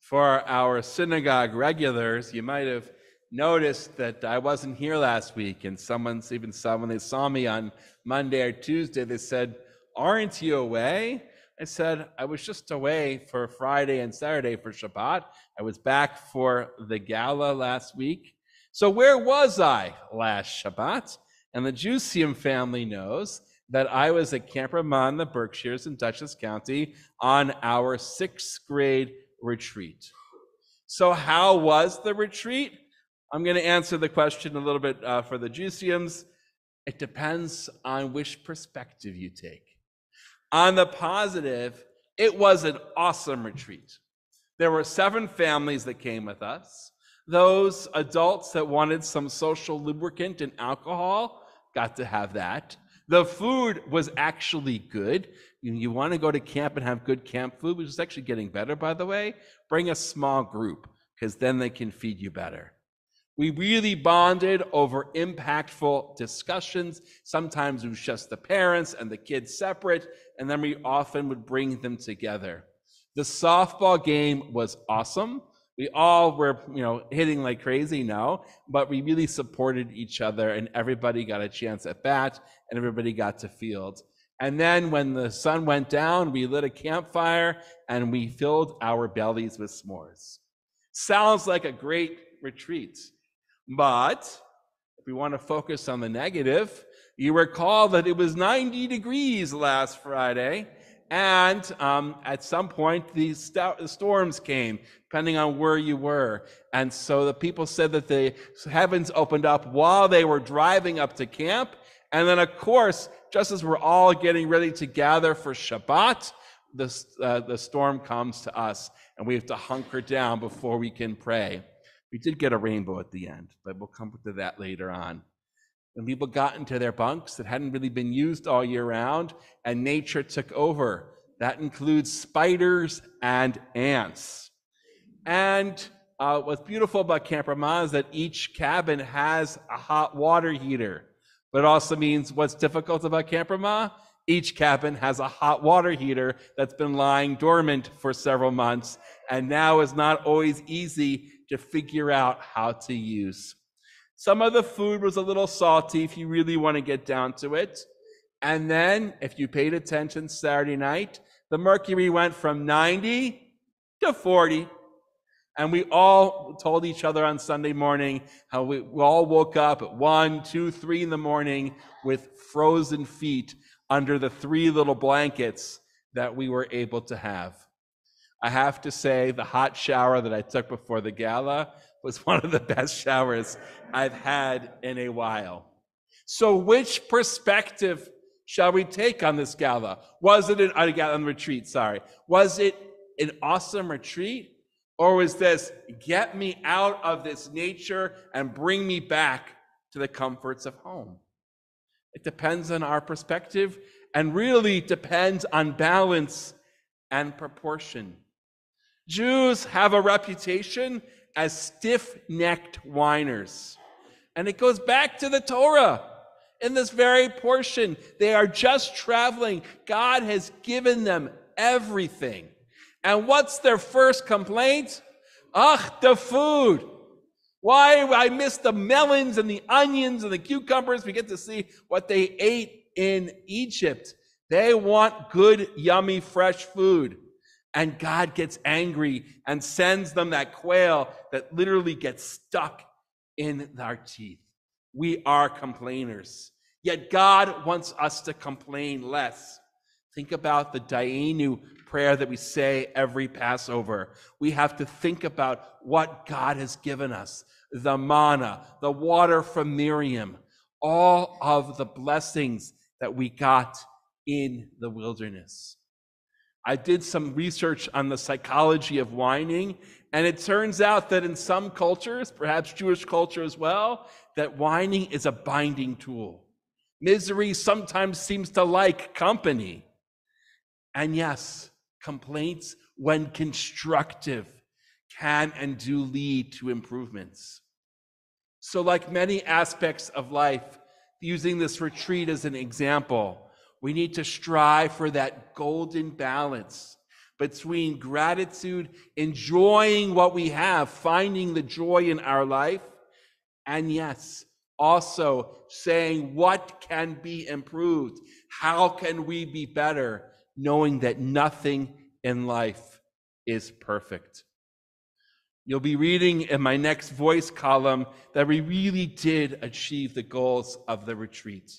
For our synagogue regulars, you might have noticed that I wasn't here last week, and when they saw me on Monday or Tuesday, they said, "Aren't you away?" I said, "I was just away for Friday and Saturday for Shabbat. I was back for the gala last week." So where was I last Shabbat? And the Jusium family knows that I was at Camp Ramah in the Berkshires in Dutchess County on our 6th grade retreat. So how was the retreat? I'm going to answer the question a little bit for the Jusiums. It depends on which perspective you take. On the positive, it was an awesome retreat. There were 7 families that came with us. Those adults that wanted some social lubricant and alcohol got to have that. The food was actually good. You want to go to camp and have good camp food, which is actually getting better, by the way. Bring a small group, because then they can feed you better. We really bonded over impactful discussions. Sometimes it was just the parents and the kids separate, and then we often would bring them together. The softball game was awesome. We all were, hitting like crazy now, but we really supported each other, and everybody got a chance at bat, and everybody got to field. And then when the sun went down, we lit a campfire, and we filled our bellies with s'mores. Sounds like a great retreat. But if we want to focus on the negative, you recall that it was 90 degrees last Friday, and at some point the storms came, depending on where you were. And so the people said that the heavens opened up while they were driving up to camp. And then, of course, just as we're all getting ready to gather for Shabbat, the storm comes to us, and we have to hunker down before we can pray. We did get a rainbow at the end, but we'll come to that later on. When people got into their bunks that hadn't really been used all year round, and nature took over. That includes spiders and ants. And what's beautiful about Camp Ramah is that each cabin has a hot water heater. But it also means what's difficult about Camp Ramah? Each cabin has a hot water heater that's been lying dormant for several months, and now is not always easy to figure out how to use. Some of the food was a little salty if you really want to get down to it. And then, if you paid attention Saturday night, the mercury went from 90 to 40. And we all told each other on Sunday morning how we all woke up at 1, 2, 3 in the morning with frozen feet under the 3 little blankets that we were able to have. I have to say, the hot shower that I took before the gala was one of the best showers I've had in a while. So which perspective shall we take on this gala? Was it an retreat? Was it an awesome retreat? Or was this, get me out of this nature and bring me back to the comforts of home? It depends on our perspective, and really depends on balance and proportion. Jews have a reputation as stiff-necked whiners. And it goes back to the Torah. In this very portion, they are just traveling. God has given them everything. And what's their first complaint? The food. Why I miss the melons and the onions and the cucumbers. We get to see what they ate in Egypt. They want good, yummy, fresh food. And God gets angry and sends them that quail that literally gets stuck in our teeth. We are complainers. Yet God wants us to complain less. Think about the Dayenu prayer that we say every Passover. We have to think about what God has given us. The manna, the water from Miriam, all of the blessings that we got in the wilderness. I did some research on the psychology of whining, and it turns out that in some cultures, perhaps Jewish culture as well, that whining is a binding tool. Misery sometimes seems to like company. And yes, complaints, when constructive, can and do lead to improvements. So like many aspects of life, using this retreat as an example, we need to strive for that golden balance between gratitude, enjoying what we have, finding the joy in our life, and yes, also saying what can be improved, how can we be better, knowing that nothing in life is perfect. You'll be reading in my next voice column that we really did achieve the goals of the retreat.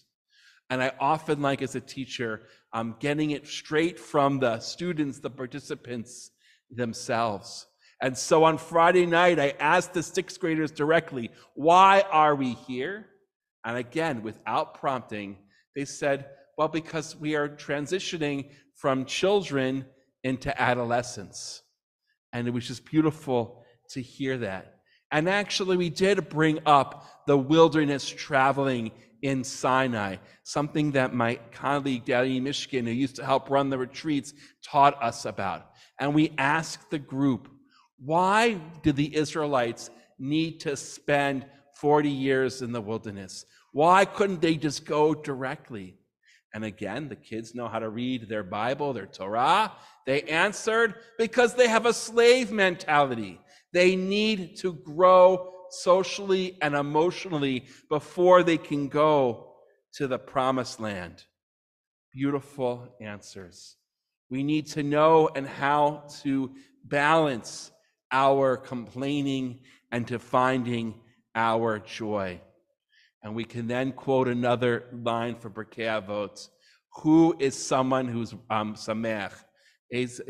And I often like, as a teacher, getting it straight from the students, the participants themselves. And so on Friday night, I asked the sixth graders directly, why are we here? And again, without prompting, they said, well, because we are transitioning from children into adolescence. And it was just beautiful to hear that. And actually, we did bring up the wilderness traveling in Sinai, something that my colleague, Dali Mishkin, who used to help run the retreats, taught us about. And we asked the group, why did the Israelites need to spend 40 years in the wilderness? Why couldn't they just go directly? And again, the kids know how to read their Bible, their Torah. They answered, because they have a slave mentality. They need to grow socially and emotionally before they can go to the promised land. Beautiful answers. We need to know and how to balance our complaining and to finding our joy. And we can then quote another line from Pirkei Avot. Who is someone who's samech? Who's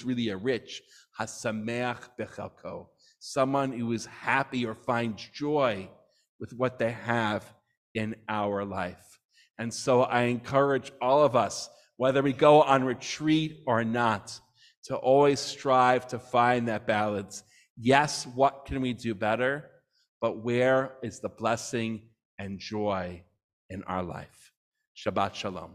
really a rich? Hasamech bechalko. Someone who is happy or finds joy with what they have in our life. And so I encourage all of us, whether we go on retreat or not, to always strive to find that balance. Yes, what can we do better? But where is the blessing and joy in our life? Shabbat Shalom.